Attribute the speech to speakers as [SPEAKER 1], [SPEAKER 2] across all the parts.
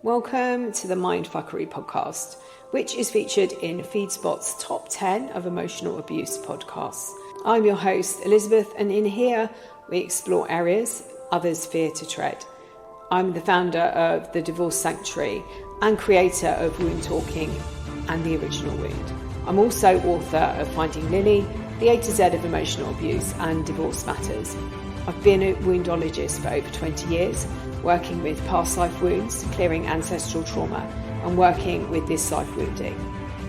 [SPEAKER 1] Welcome to the Mindfuckery podcast, which is featured in FeedSpot's top 10 of emotional abuse podcasts. I'm your host, Elizabeth, and in here we explore areas others fear to tread. I'm the founder of the Divorce Sanctuary and creator of Wound Talking and The Original Wound. I'm also author of Finding Lily, the A to Z of emotional abuse and divorce matters. I've been a woundologist for over 20 years, working with past life wounds, clearing ancestral trauma, and working with this life wounding.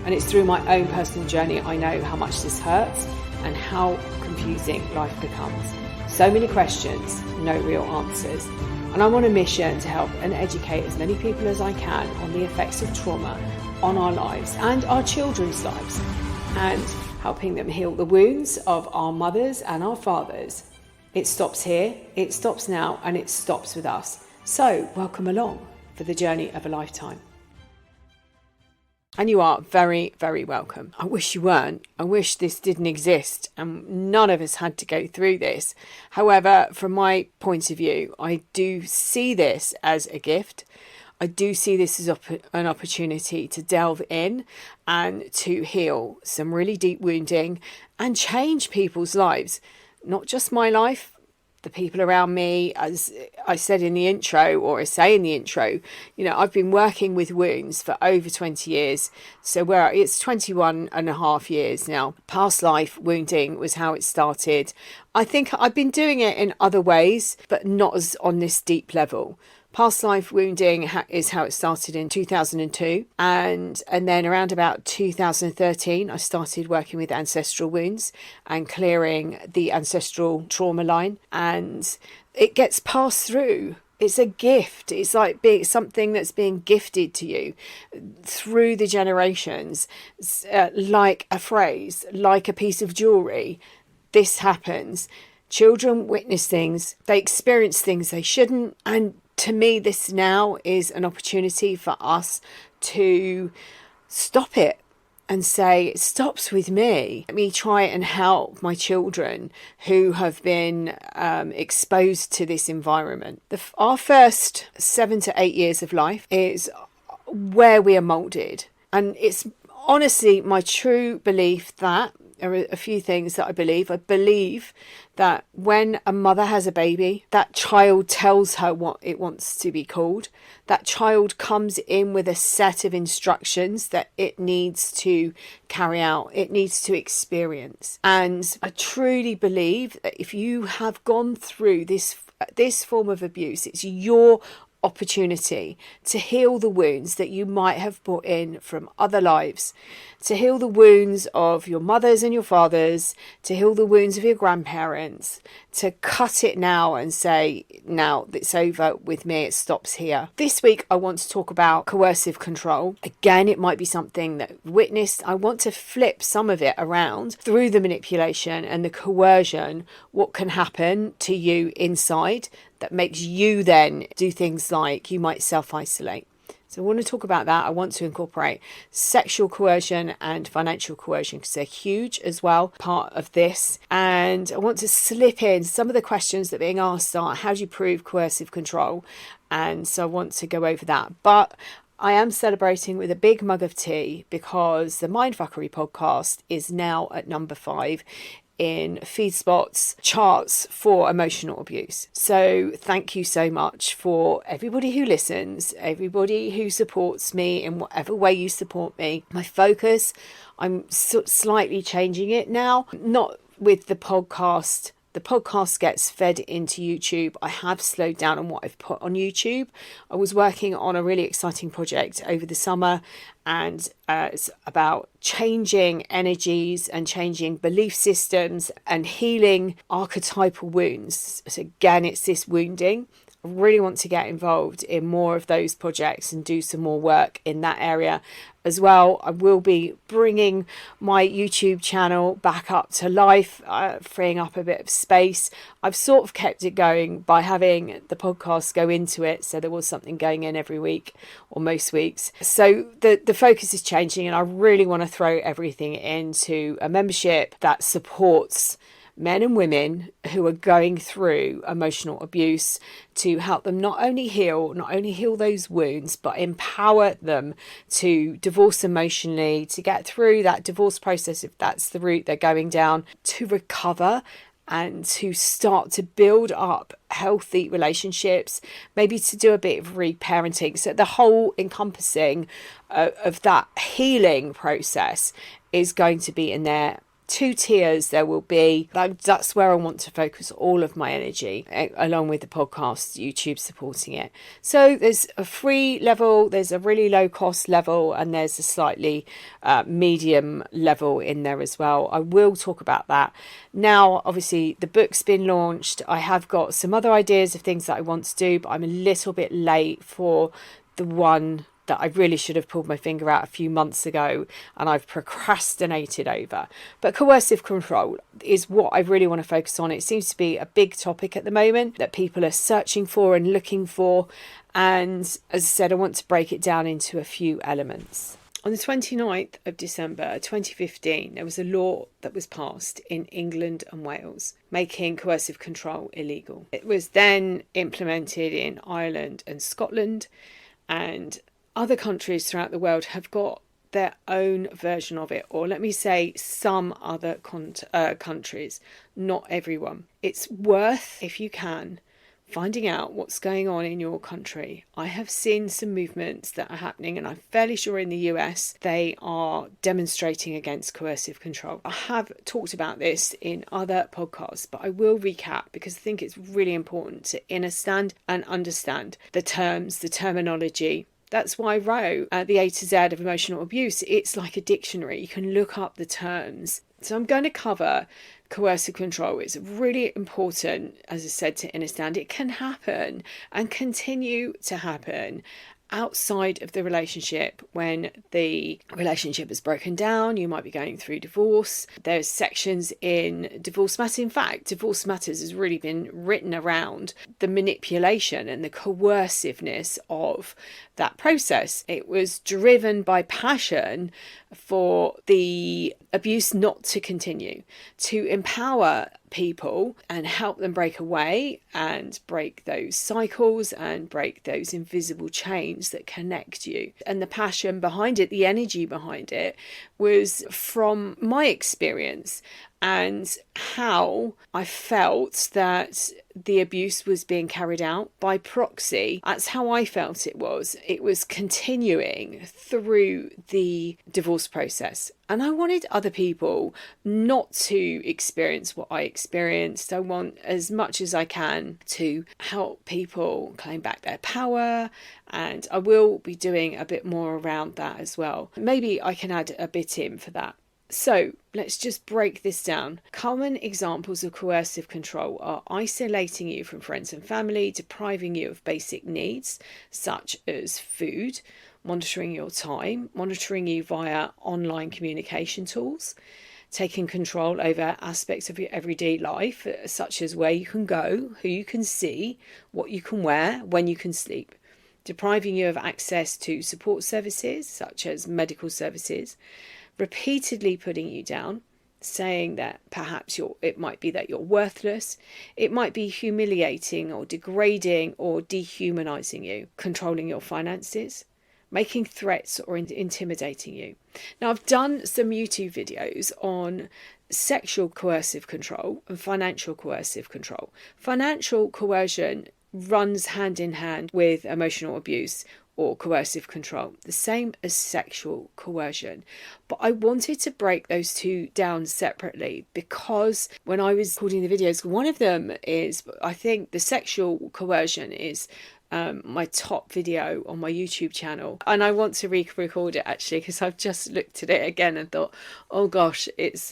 [SPEAKER 1] And it's through my own personal journey I know how much this hurts and how confusing life becomes. So many questions, no real answers. And I'm on a mission to help and educate as many people as I can on the effects of trauma on our lives and our children's lives, and helping them heal the wounds of our mothers and our fathers. It stops here, it stops now, and it stops with us. So, welcome along for the journey of a lifetime. And you are very, very welcome. I wish you weren't. I wish this didn't exist and none of us had to go through this. However, from my point of view, I do see this as a gift. I do see this as an opportunity to delve in and to heal some really deep wounding and change people's lives. Not just my life, the people around me. As I said in the intro, or I say in the intro, I've been working with wounds for over 20 years. So it's 21 and a half years now. Past life wounding was how it started. I think I've been doing it in other ways, but not as on this deep level. Past life wounding is how it started in 2002. And then around about 2013, I started working with ancestral wounds and clearing the ancestral trauma line. And it gets passed through. It's a gift. It's like being something that's being gifted to you through the generations, like a phrase, like a piece of jewelry. This happens. Children witness things. They experience things they shouldn't. And to me, this now is an opportunity for us to stop it and say, it stops with me. Let me try and help my children who have been exposed to this environment. Our first 7 to 8 years of life is where we are moulded. And it's honestly my true belief that there are a few things that I believe. I believe that when a mother has a baby, that child tells her what it wants to be called. That child comes in with a set of instructions that it needs to carry out, it needs to experience. And I truly believe that if you have gone through this form of abuse, it's your opportunity to heal the wounds that you might have brought in from other lives, to heal the wounds of your mothers and your fathers, to heal the wounds of your grandparents, to cut it now and say, now it's over with me, it stops here. This week I want to talk about coercive control. Again, it might be something that I've witnessed. I want to flip some of it around through the manipulation and the coercion, what can happen to you inside that makes you then do things like you might self-isolate. So I want to talk about that. I want to incorporate sexual coercion and financial coercion because they're huge as well, part of this. And I want to slip in some of the questions that are being asked are, how do you prove coercive control? And so I want to go over that. But I am celebrating with a big mug of tea because the Mindfuckery podcast is now at number 5 in FeedSpot's charts for emotional abuse. So thank you so much for everybody who listens, everybody who supports me in whatever way you support me. My focus, I'm slightly changing it now, not with the podcast. The podcast gets fed into YouTube. I have slowed down on what I've put on YouTube. I was working on a really exciting project over the summer, and it's about changing energies and changing belief systems and healing archetypal wounds. So again, it's this wounding. I really want to get involved in more of those projects and do some more work in that area as well. I will be bringing my YouTube channel back up to life, freeing up a bit of space. I've sort of kept it going by having the podcast go into it, so there was something going in every week or most weeks. So the focus is changing, and I really want to throw everything into a membership that supports men and women who are going through emotional abuse, to help them not only heal those wounds, but empower them to divorce emotionally, to get through that divorce process if that's the route they're going down, to recover and to start to build up healthy relationships, maybe to do a bit of reparenting. So the whole encompassing of that healing process is going to be in there. 2 tiers there will be. That's where I want to focus all of my energy, along with the podcast, YouTube supporting it. So there's a free level, there's a really low cost level, and there's a slightly medium level in there as well. I will talk about that. Now, obviously, the book's been launched. I have got some other ideas of things that I want to do, but I'm a little bit late for the one that I really should have pulled my finger out a few months ago and I've procrastinated over. But coercive control is what I really want to focus on. It seems to be a big topic at the moment that people are searching for and looking for. And as I said, I want to break it down into a few elements. On the 29th of December 2015, there was a law that was passed in England and Wales, making coercive control illegal. It was then implemented in Ireland and Scotland, and other countries throughout the world have got their own version of it, or let me say some other countries, not everyone. It's worth, if you can, finding out what's going on in your country. I have seen some movements that are happening, and I'm fairly sure in the US they are demonstrating against coercive control. I have talked about this in other podcasts, but I will recap because I think it's really important to understand and understand the terms, the terminology. That's why I wrote the A to Z of emotional abuse. It's like a dictionary. You can look up the terms. So I'm going to cover coercive control. It's really important, as I said, to understand it can happen and continue to happen outside of the relationship. When the relationship is broken down, you might be going through divorce. There's sections in Divorce Matters. In fact, Divorce Matters has really been written around the manipulation and the coerciveness of that process. It was driven by passion for the abuse not to continue, to empower people and help them break away and break those cycles and break those invisible chains that connect you. And the passion behind it, the energy behind it, was from my experience and how I felt that the abuse was being carried out by proxy. That's how I felt it was. It was continuing through the divorce process. And I wanted other people not to experience what I experienced. I want, as much as I can, to help people claim back their power. And I will be doing a bit more around that as well. Maybe I can add a bit in for that. So let's just break this down. Common examples of coercive control are isolating you from friends and family, depriving you of basic needs such as food, monitoring your time, monitoring you via online communication tools, taking control over aspects of your everyday life, such as where you can go, who you can see, what you can wear, when you can sleep, depriving you of access to support services such as medical services, repeatedly putting you down, saying that perhaps it might be that you're worthless, it might be humiliating or degrading or dehumanizing you, controlling your finances, making threats or intimidating you. Now, I've done some YouTube videos on sexual coercive control and financial coercive control. Financial coercion runs hand in hand with emotional abuse or coercive control, the same as sexual coercion. But I wanted to break those two down separately because when I was recording the videos, one of them is, I think the sexual coercion is my top video on my YouTube channel, and I want to re-record it actually because I've just looked at it again and thought, oh gosh, it's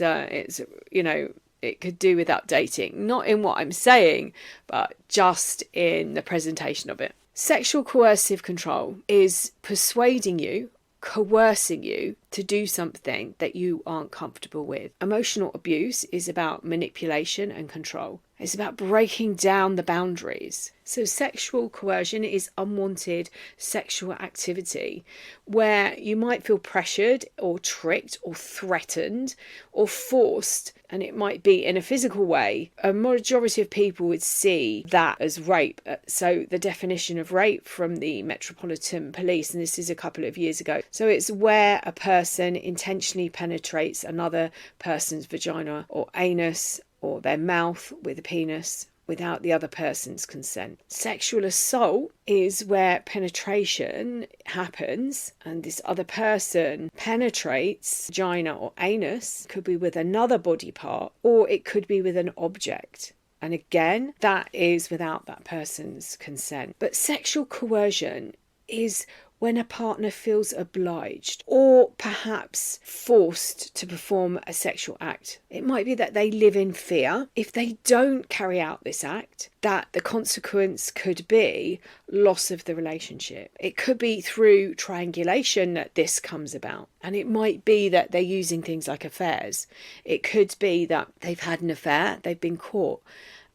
[SPEAKER 1] you know, it could do with updating, not in what I'm saying, but just in the presentation of it. Sexual coercive control is persuading you, coercing you to do something that you aren't comfortable with. Emotional abuse is about manipulation and control. It's about breaking down the boundaries. So sexual coercion is unwanted sexual activity where you might feel pressured or tricked or threatened or forced, and it might be in a physical way. A majority of people would see that as rape. So the definition of rape from the Metropolitan Police, and this is a couple of years ago, so it's where a person intentionally penetrates another person's vagina or anus or their mouth with a penis without the other person's consent. Sexual assault is where penetration happens and this other person penetrates vagina or anus, could be with another body part, or it could be with an object. And again, that is without that person's consent. But sexual coercion is when a partner feels obliged or perhaps forced to perform a sexual act. It might be that they live in fear. If they don't carry out this act, that the consequence could be loss of the relationship. It could be through triangulation that this comes about. And it might be that they're using things like affairs. It could be that they've had an affair, they've been caught,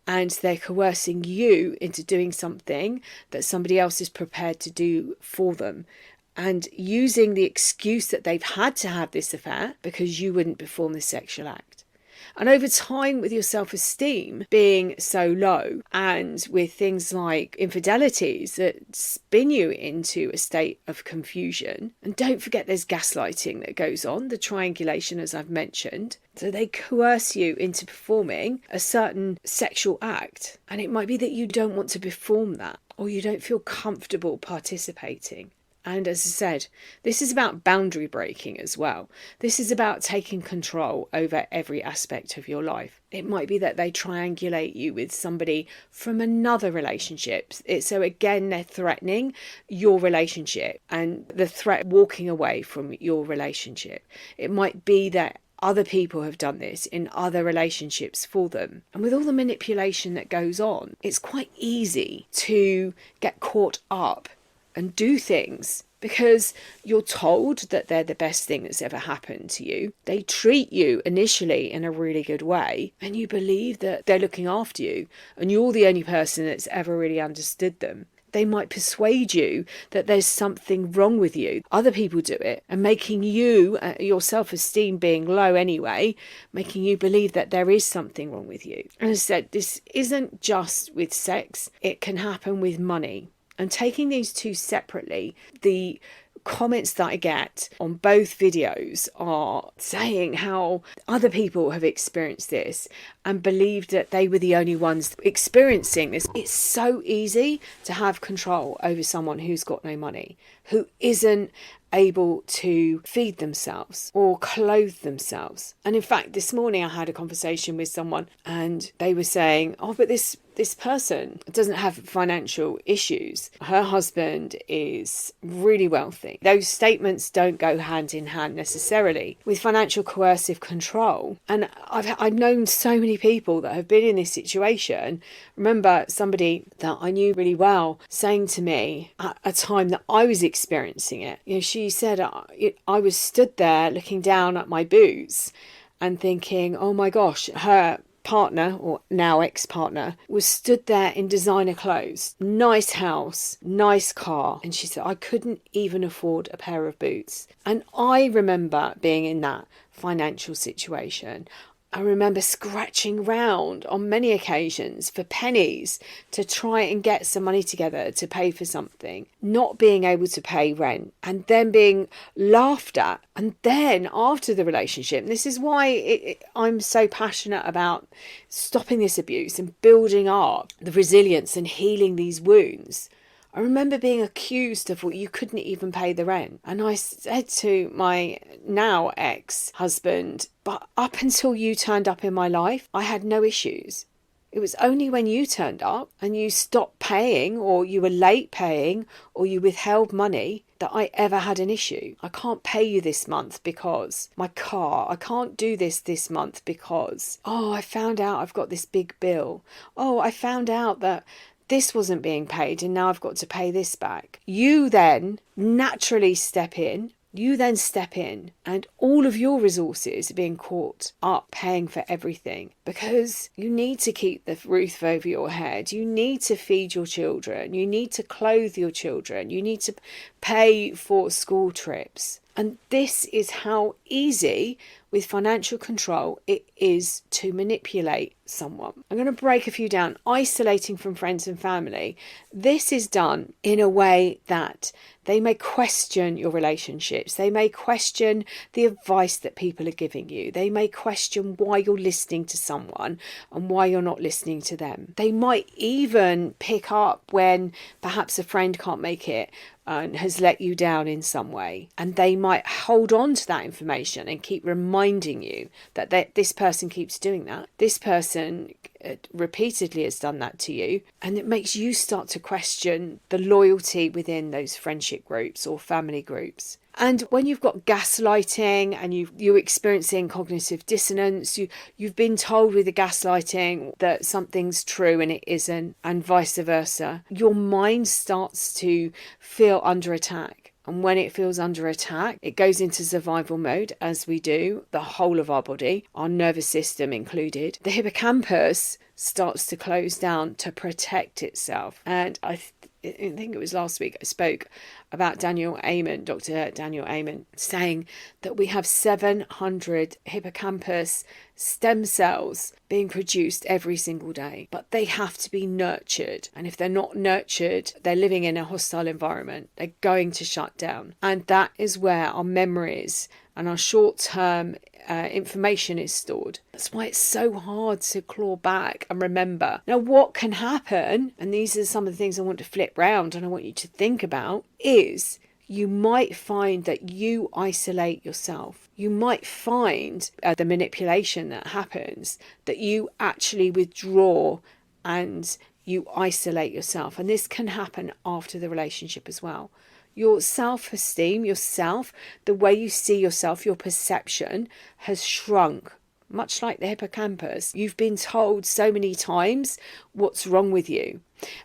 [SPEAKER 1] and they're coercing you into doing something that somebody else is prepared to do for them, and using the excuse that they've had to have this affair because you wouldn't perform this sexual act. And over time, with your self-esteem being so low, and with things like infidelities that spin you into a state of confusion, and don't forget there's gaslighting that goes on, the triangulation as I've mentioned. So they coerce you into performing a certain sexual act, and it might be that you don't want to perform that, or you don't feel comfortable participating. And as I said, this is about boundary breaking as well. This is about taking control over every aspect of your life. It might be that they triangulate you with somebody from another relationship. So again, they're threatening your relationship and the threat walking away from your relationship. It might be that other people have done this in other relationships for them. And with all the manipulation that goes on, it's quite easy to get caught up and do things because you're told that they're the best thing that's ever happened to you. They treat you initially in a really good way, and you believe that they're looking after you and you're the only person that's ever really understood them. They might persuade you that there's something wrong with you. Other people do it, and making you, your self-esteem being low anyway, making you believe that there is something wrong with you. And as I said, this isn't just with sex. It can happen with money. And taking these two separately, the comments that I get on both videos are saying how other people have experienced this and believed that they were the only ones experiencing this. It's so easy to have control over someone who's got no money, who isn't able to feed themselves or clothe themselves. And in fact, this morning I had a conversation with someone and they were saying, oh, but this person doesn't have financial issues. Her husband is really wealthy. Those statements don't go hand in hand necessarily with financial coercive control. And I've known so many people that have been in this situation. Remember somebody that I knew really well saying to me at a time that I was experiencing it, she said, I was stood there looking down at my boots and thinking, oh my gosh, her partner, or now ex-partner, was stood there in designer clothes, nice house, nice car, and she said, I couldn't even afford a pair of boots. And I remember being in that financial situation. I remember scratching round on many occasions for pennies to try and get some money together to pay for something, not being able to pay rent, and then being laughed at. And then after the relationship, and this is why I'm so passionate about stopping this abuse and building up the resilience and healing these wounds. I remember being accused of what you couldn't even pay the rent. And I said to my now ex-husband, but up until you turned up in my life, I had no issues. It was only when you turned up and you stopped paying, or you were late paying, or you withheld money, that I ever had an issue. I can't pay you this month because my car, I can't do this month because, oh, I found out I've got this big bill. Oh, I found out that this wasn't being paid and now I've got to pay this back. You then naturally step in You then step in and all of your resources are being caught up paying for everything because you need to keep the roof over your head. You need to feed your children. You need to clothe your children. You need to pay for school trips. And this is how easy with financial control it is to manipulate someone. I'm going to break a few down. Isolating from friends and family. This is done in a way that they may question your relationships. They may question the advice that people are giving you. They may question why you're listening to someone and why you're not listening to them. They might even pick up when perhaps a friend can't make it and has let you down in some way. And they might hold on to that information and keep reminding you that this person keeps doing that. This person repeatedly has done that to you. And it makes you start to question the loyalty within those friendship groups or family groups. And when you've got gaslighting and you're experiencing cognitive dissonance, you've been told with the gaslighting that something's true and it isn't, and vice versa, your mind starts to feel under attack. And when it feels under attack, it goes into survival mode, as we do, the whole of our body, our nervous system included. The hippocampus starts to close down to protect itself. And I think it was last week I spoke about Dr. Daniel Amen, saying that we have 700 hippocampus stem cells being produced every single day, but they have to be nurtured. And if they're not nurtured, they're living in a hostile environment. They're going to shut down. And that is where our memories and our short-term information is stored. That's why it's so hard to claw back and remember. Now, what can happen, and these are some of the things I want to flip round and I want you to think about, is you might find that you isolate yourself. You might find the manipulation that happens, that you actually withdraw and you isolate yourself. And this can happen after the relationship as well. Your self-esteem, yourself, the way you see yourself, your perception has shrunk, much like the hippocampus. You've been told so many times what's wrong with you.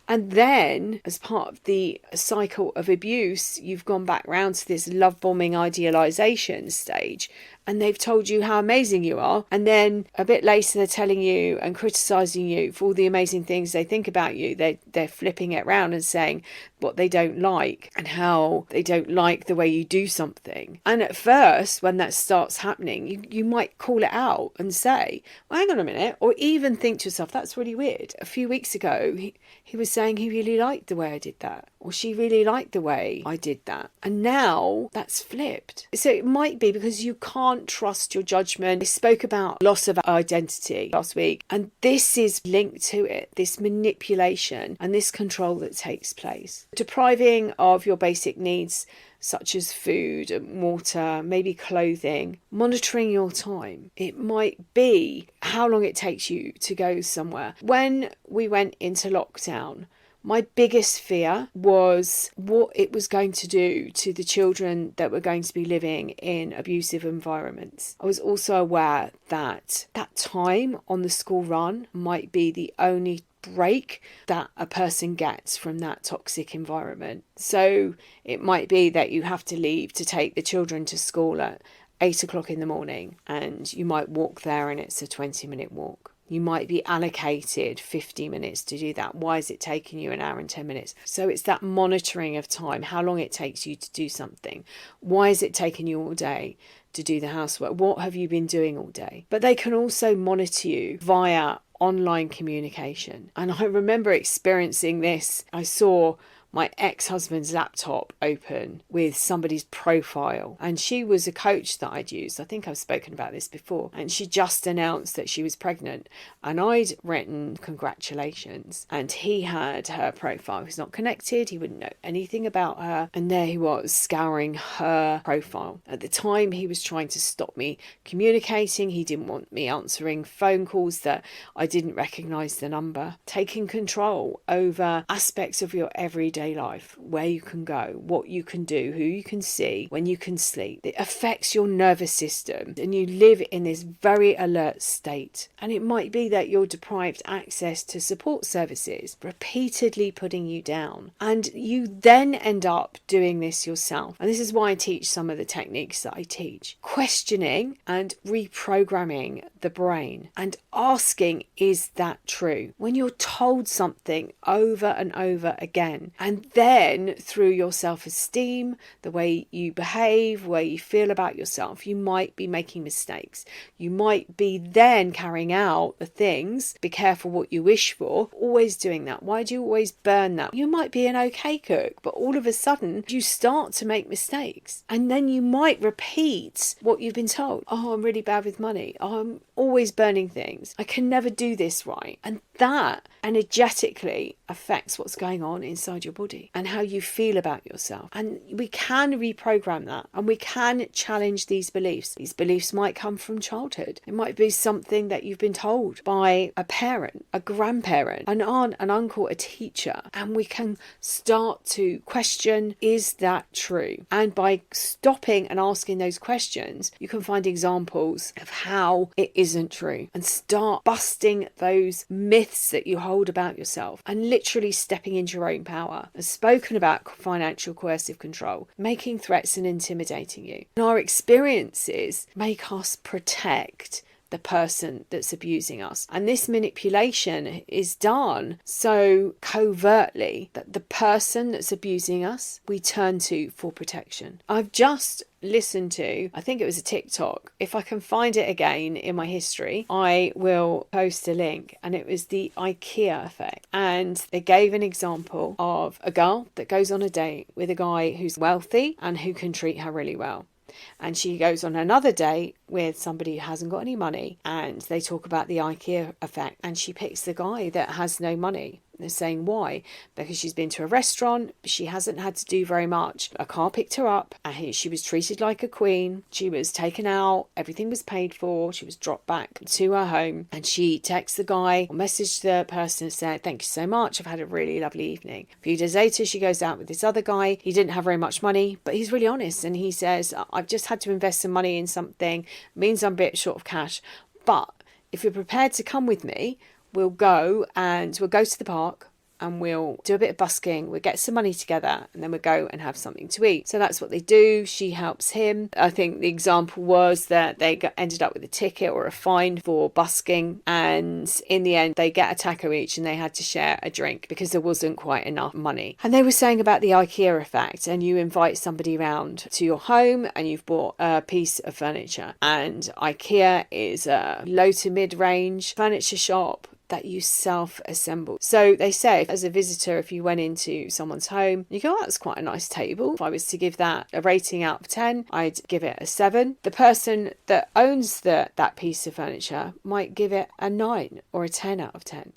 [SPEAKER 1] And then, as part of the cycle of abuse, you've gone back round to this love-bombing idealization stage, and they've told you how amazing you are. And then a bit later, they're telling you and criticizing you for all the amazing things they think about you. They're flipping it around and saying what they don't like and how they don't like the way you do something. And at first, when that starts happening, you might call it out and say, well, hang on a minute, or even think to yourself, that's really weird. A few weeks ago, he was saying he really liked the way I did that, or she really liked the way I did that. And now that's flipped. So it might be because you can't trust your judgment. I spoke about loss of identity last week, and this is linked to it, this manipulation and this control that takes place. Depriving of your basic needs, such as food and water, maybe clothing, monitoring your time. It might be how long it takes you to go somewhere. When we went into lockdown, my biggest fear was what it was going to do to the children that were going to be living in abusive environments. I was also aware that that time on the school run might be the only break that a person gets from that toxic environment. So it might be that you have to leave to take the children to school at 8 o'clock in the morning, and you might walk there and it's a 20-minute walk. You might be allocated 50 minutes to do that. Why is it taking you an hour and 10 minutes? So it's that monitoring of time, how long it takes you to do something. Why is it taking you all day to do the housework? What have you been doing all day? But they can also monitor you via online communication. And I remember experiencing this. I saw my ex-husband's laptop open with somebody's profile, and she was a coach that I'd used. I think I've spoken about this before, and she just announced that she was pregnant, and I'd written congratulations, and he had her profile. He's not connected, he wouldn't know anything about her, and there he was scouring her profile. At the time, he was trying to stop me communicating. He didn't want me answering phone calls that I didn't recognize the number. Taking control over aspects of your everyday everyday life, where you can go, what you can do, who you can see, when you can sleep. It affects your nervous system and you live in this very alert state. And it might be that you're deprived access to support services, repeatedly putting you down. And you then end up doing this yourself. And this is why I teach some of the techniques that I teach. Questioning and reprogramming the brain and asking, is that true? When you're told something over and over again, and then through your self-esteem, the way you behave, where you feel about yourself, you might be making mistakes. You might be then carrying out the things, be careful what you wish for, always doing that. Why do you always burn that? You might be an okay cook, but all of a sudden you start to make mistakes, and then you might repeat what you've been told. Oh, I'm really bad with money. Oh, I'm always burning things. I can never do this right. And that energetically affects what's going on inside your body and how you feel about yourself. And we can reprogram that, and we can challenge these beliefs. These beliefs might come from childhood. It might be something that you've been told by a parent, a grandparent, an aunt, an uncle, a teacher, and we can start to question, is that true? And by stopping and asking those questions, you can find examples of how it isn't true and start busting those myths that you hold about yourself and literally stepping into your own power. I've spoken about financial coercive control, making threats and intimidating you. And our experiences make us protect the person that's abusing us. And this manipulation is done so covertly that the person that's abusing us, we turn to for protection. I've just listened to, I think it was a TikTok. If I can find it again in my history, I will post a link. And it was the IKEA effect. And they gave an example of a girl that goes on a date with a guy who's wealthy and who can treat her really well. And she goes on another date with somebody who hasn't got any money, and they talk about the IKEA effect, and she picks the guy that has no money. They're saying why? Because she's been to a restaurant, she hasn't had to do very much. A car picked her up, and she was treated like a queen. She was taken out, everything was paid for, she was dropped back to her home, and she texts the guy or messaged the person and said, thank you so much, I've had a really lovely evening. A few days later, she goes out with this other guy. He didn't have very much money, but he's really honest, and he says, I've just had to invest some money in something, means I'm a bit short of cash, but if you're prepared to come with me, we'll go to the park and we'll do a bit of busking, we'll get some money together, and then we'll go and have something to eat. So that's what they do. She helps him. I think the example was that they ended up with a ticket or a fine for busking, and in the end they get a taco each and they had to share a drink because there wasn't quite enough money. And they were saying about the IKEA effect, and you invite somebody round to your home and you've bought a piece of furniture, and IKEA is a low to mid-range furniture shop that you self-assemble. So they say, as a visitor, if you went into someone's home, you go, oh, that's quite a nice table. If I was to give that a rating out of 10, I'd give it a 7. The person that owns that piece of furniture might give it a 9 or a 10 out of 10.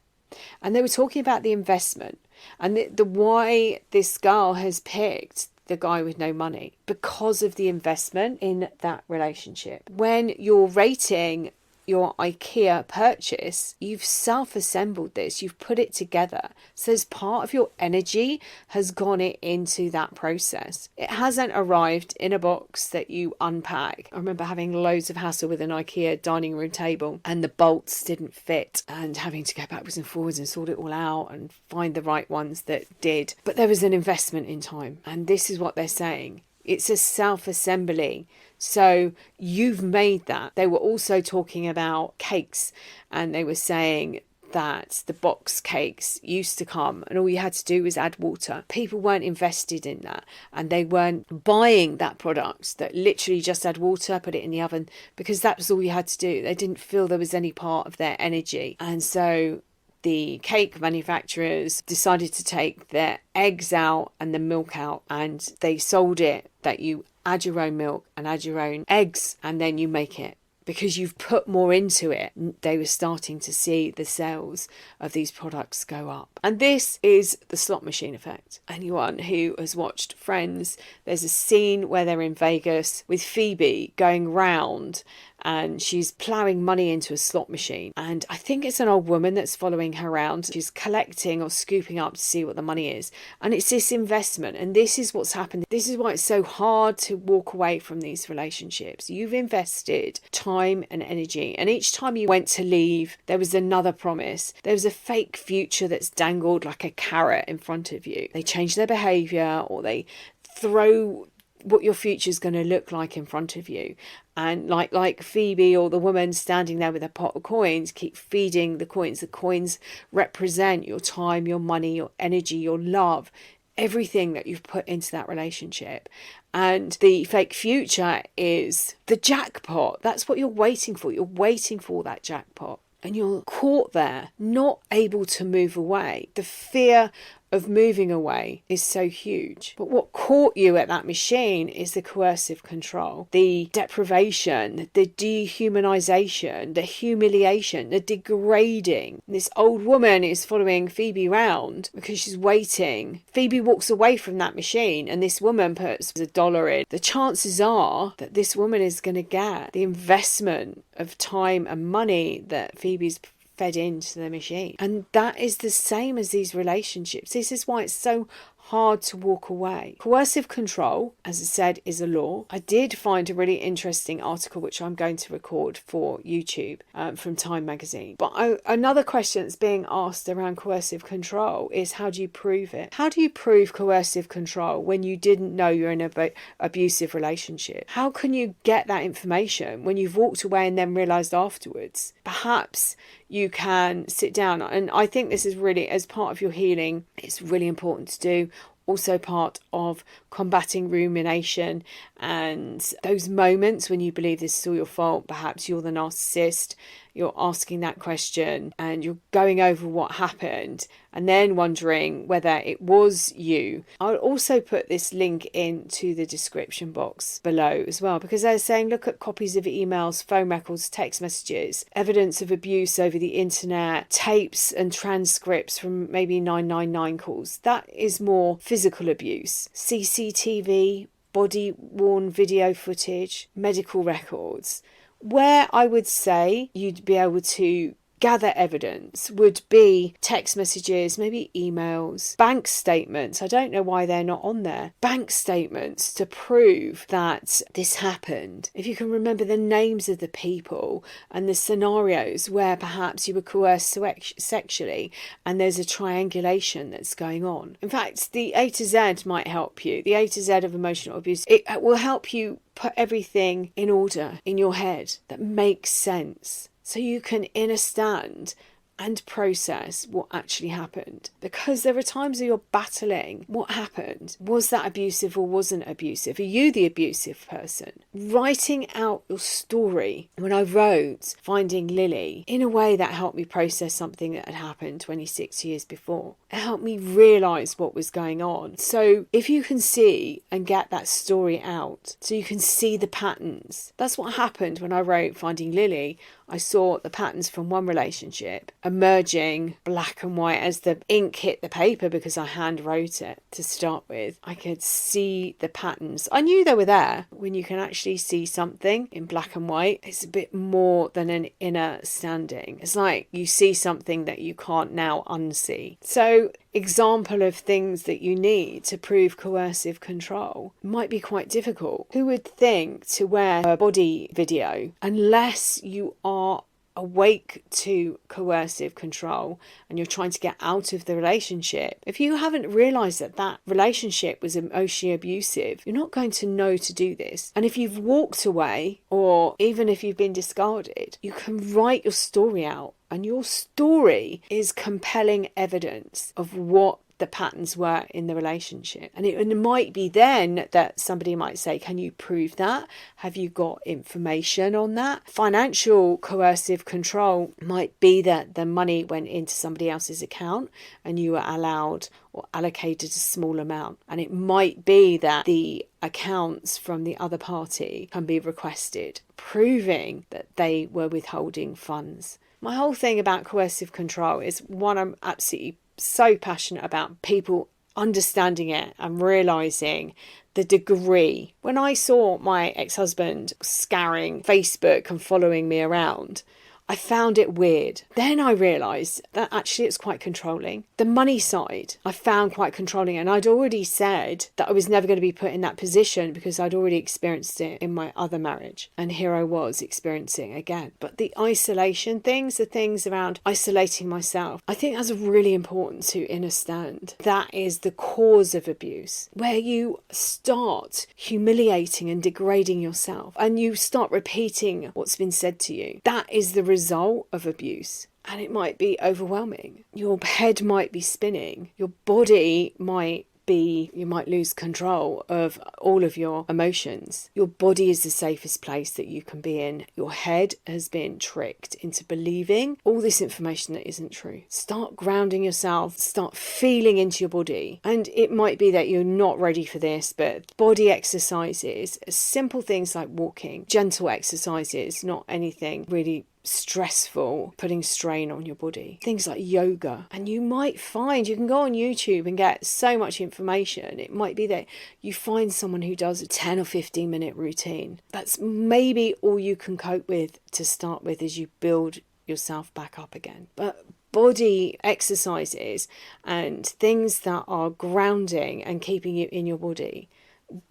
[SPEAKER 1] And they were talking about the investment and the why this girl has picked the guy with no money, because of the investment in that relationship. When you're rating your IKEA purchase, you've self-assembled this, you've put it together. So as part of your energy has gone into that process. It hasn't arrived in a box that you unpack. I remember having loads of hassle with an IKEA dining room table and the bolts didn't fit and having to go backwards and forwards and sort it all out and find the right ones that did. But there was an investment in time, and this is what they're saying. It's a self-assembly. So you've made that. They were also talking about cakes, and they were saying that the box cakes used to come and all you had to do was add water. People weren't invested in that, and they weren't buying that product that literally just add water, put it in the oven, because that was all you had to do. They didn't feel there was any part of their energy. And so the cake manufacturers decided to take their eggs out and the milk out, and they sold it that you add your own milk and add your own eggs and then you make it because you've put more into it. They were starting to see the sales of these products go up. And this is the slot machine effect. Anyone who has watched Friends, there's a scene where they're in Vegas with Phoebe going round and she's ploughing money into a slot machine. And I think it's an old woman that's following her around. She's collecting or scooping up to see what the money is. And it's this investment. And this is what's happened. This is why it's so hard to walk away from these relationships. You've invested time and energy. And each time you went to leave, there was another promise. There was a fake future that's dangled like a carrot in front of you. They change their behavior, or they throw what your future is going to look like in front of you. And like Phoebe, or the woman standing there with a pot of coins, keep feeding the coins. The coins represent your time, your money, your energy, your love, everything that you've put into that relationship. And the fake future is the jackpot. That's what you're waiting for. You're waiting for that jackpot. And you're caught there, not able to move away. The fear of moving away is so huge. But what caught you at that machine is the coercive control, the deprivation, the dehumanization, the humiliation, the degrading. This old woman is following Phoebe round because she's waiting. Phoebe walks away from that machine and this woman puts $1 in. The chances are that this woman is going to get the investment of time and money that Phoebe's fed into the machine. And that is the same as these relationships. This is why it's so hard to walk away. Coercive control, as I said, is a law. I did find a really interesting article which I'm going to record for YouTube from Time magazine. But another question that's being asked around coercive control is, how do you prove it? How do you prove coercive control when you didn't know you're in an abusive relationship? How can you get that information when you've walked away and then realised afterwards? Perhaps you can sit down, and I think this is really, as part of your healing, it's really important to do. Also part of combating rumination and those moments when you believe this is all your fault. Perhaps you're the narcissist, you're asking that question and you're going over what happened and then wondering whether it was you. I'll also put this link into the description box below as well, because they're saying look at copies of emails, phone records, text messages, evidence of abuse over the internet, tapes and transcripts from maybe 999 calls. That is more physical abuse. CCTV, body-worn video footage, medical records. Where I would say you'd be able to gather evidence would be text messages, maybe emails, bank statements. I don't know why they're not on there. Bank statements to prove that this happened. If you can remember the names of the people and the scenarios where perhaps you were coerced sexually and there's a triangulation that's going on. In fact, the A to Z might help you. The A to Z of emotional abuse. It will help you put everything in order in your head that makes sense, so you can understand and process what actually happened. Because there are times where you're battling what happened. Was that abusive or wasn't abusive? Are you the abusive person? Writing out your story. When I wrote Finding Lily, in a way that helped me process something that had happened 26 years before. It helped me realise what was going on. So if you can see and get that story out, so you can see the patterns. That's what happened when I wrote Finding Lily. I saw the patterns from one relationship emerging black and white as the ink hit the paper, because I hand wrote it to start with. I could see the patterns. I knew they were there. When you can actually see something in black and white, it's a bit more than an inner standing. It's like you see something that you can't now unsee. So example of things that you need to prove coercive control might be quite difficult. Who would think to wear a body video unless you are awake to coercive control and you're trying to get out of the relationship? If you haven't realised that that relationship was emotionally abusive, you're not going to know to do this. And if you've walked away, or even if you've been discarded, you can write your story out. And your story is compelling evidence of what the patterns were in the relationship. And it might be then that somebody might say, can you prove that? Have you got information on that? Financial coercive control might be that the money went into somebody else's account and you were allowed or allocated a small amount. And it might be that the accounts from the other party can be requested, proving that they were withholding funds. My whole thing about coercive control is, one, I'm absolutely so passionate about people understanding it and realising the degree. When I saw my ex-husband scouring Facebook and following me around, I found it weird. Then I realised that actually it's quite controlling. The money side I found quite controlling, and I'd already said that I was never going to be put in that position because I'd already experienced it in my other marriage, and here I was experiencing again. But the isolation things, the things around isolating myself, I think that's really important to understand. That is the cause of abuse, where you start humiliating and degrading yourself and you start repeating what's been said to you. That is the result of abuse, and it might be overwhelming. Your head might be spinning, your body might be, you might lose control of all of your emotions. Your body is the safest place that you can be in. Your head has been tricked into believing all this information that isn't true. Start grounding yourself, start feeling into your body. And it might be that you're not ready for this, but body exercises, simple things like walking, gentle exercises, not anything really stressful, putting strain on your body. Things like yoga. And you might find, you can go on YouTube and get so much information. It might be that you find someone who does a 10 or 15 minute routine. That's maybe all you can cope with to start with as you build yourself back up again. But body exercises and things that are grounding and keeping you in your body,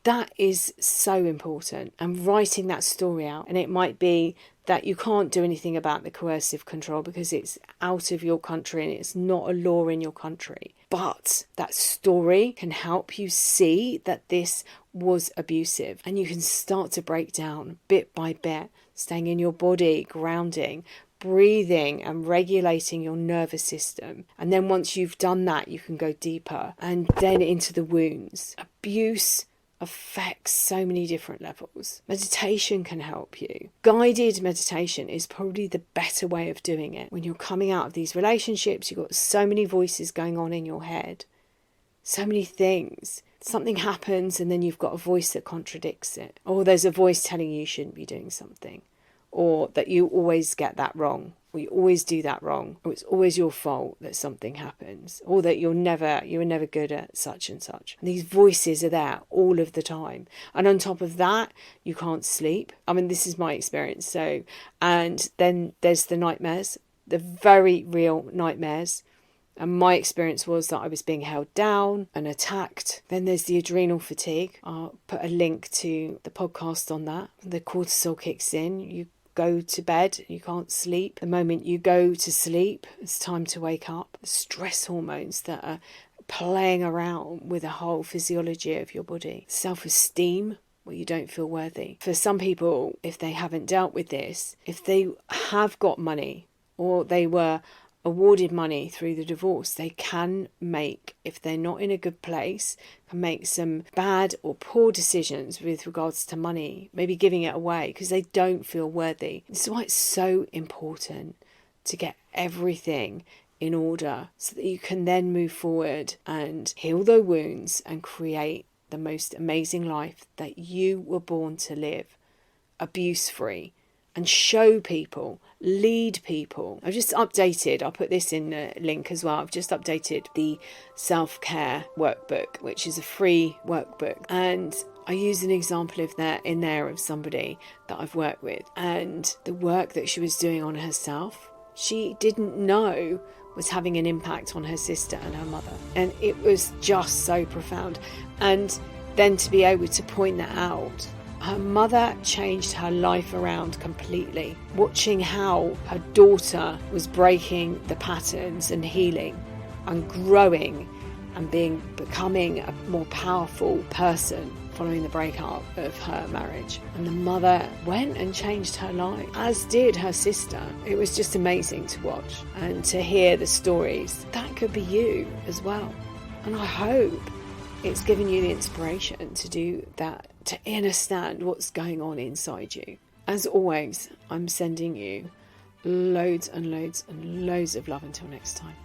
[SPEAKER 1] that is so important. And writing that story out. And it might be that you can't do anything about the coercive control because it's out of your country and it's not a law in your country. But that story can help you see that this was abusive, and you can start to break down bit by bit, staying in your body, grounding, breathing and regulating your nervous system. And then once you've done that, you can go deeper and then into the wounds. Abuse affects so many different levels. Meditation can help you. Guided meditation is probably the better way of doing it. When you're coming out of these relationships, you've got so many voices going on in your head, so many things. Something happens and then you've got a voice that contradicts it. Or there's a voice telling you shouldn't be doing something. Or that you always get that wrong. Or you always do that wrong. Or it's always your fault that something happens. Or that you're never good at such and such. And these voices are there all of the time. And on top of that, you can't sleep. I mean, this is my experience. So, and then there's the nightmares, the very real nightmares. And my experience was that I was being held down and attacked. Then there's the adrenal fatigue. I'll put a link to the podcast on that. The cortisol kicks in. You go to bed, you can't sleep. The moment you go to sleep, it's time to wake up. The stress hormones that are playing around with the whole physiology of your body. Self-esteem, where you don't feel worthy. For some people, if they haven't dealt with this, if they have got money or they were awarded money through the divorce, they can make, if they're not in a good place, can make some bad or poor decisions with regards to money, maybe giving it away because they don't feel worthy. This is why it's so important to get everything in order so that you can then move forward and heal the wounds and create the most amazing life that you were born to live, abuse-free, and show people, lead people. I've just updated, I'll put this in the link as well, I've just updated the self-care workbook, which is a free workbook. And I use an example of that in there of somebody that I've worked with. And the work that she was doing on herself, she didn't know was having an impact on her sister and her mother. And it was just so profound. And then to be able to point that out, her mother changed her life around completely. Watching how her daughter was breaking the patterns and healing and growing and becoming a more powerful person following the breakup of her marriage. And the mother went and changed her life, as did her sister. It was just amazing to watch and to hear the stories. That could be you as well. And I hope it's given you the inspiration to do that, to understand what's going on inside you. As always, I'm sending you loads and loads and loads of love until next time.